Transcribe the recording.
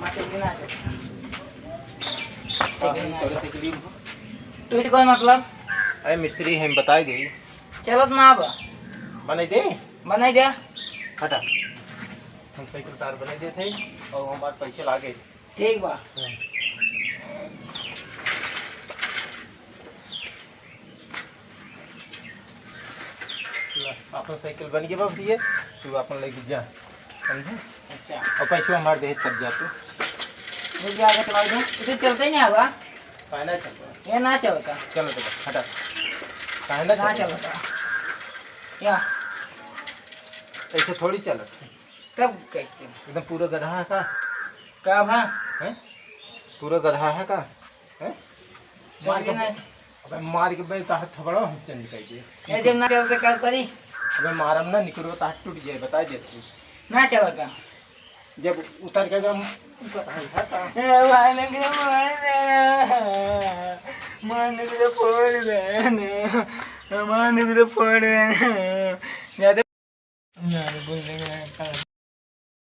माथे गिना दे तो कोई मतलब अरे मिस्त्री हम बताई दे चलत ना अब बनाई दे बनाई दे हटा हम साइकिल तार बनाई दे थे और हमारे पैसे लागे ठीक बा अपन साइकिल बन गया बाबू ये तू अपन लेके जा समझे अच्छा और पैसे हमारे दे तब जा तू मुझे आगे चला दे इसे चलते नहीं आवा फायदा चल ये ना चलता चलो तो हटा फायदा ना चलता या ऐसे थोड़ी चलत तब कैसे एकदम पूरा गधा है का कब हाँ है पूरा गधा है का है मार के नहीं अबे मार के भाई तार थबड़ा हम चल निकल ये जब ना चलते कर करी अबे मारम ना निकलो तार टूट जाए बता दे तू ना चलता जब उतर के एकदम हटा मान के फोड़ दे मान के फोड़ दे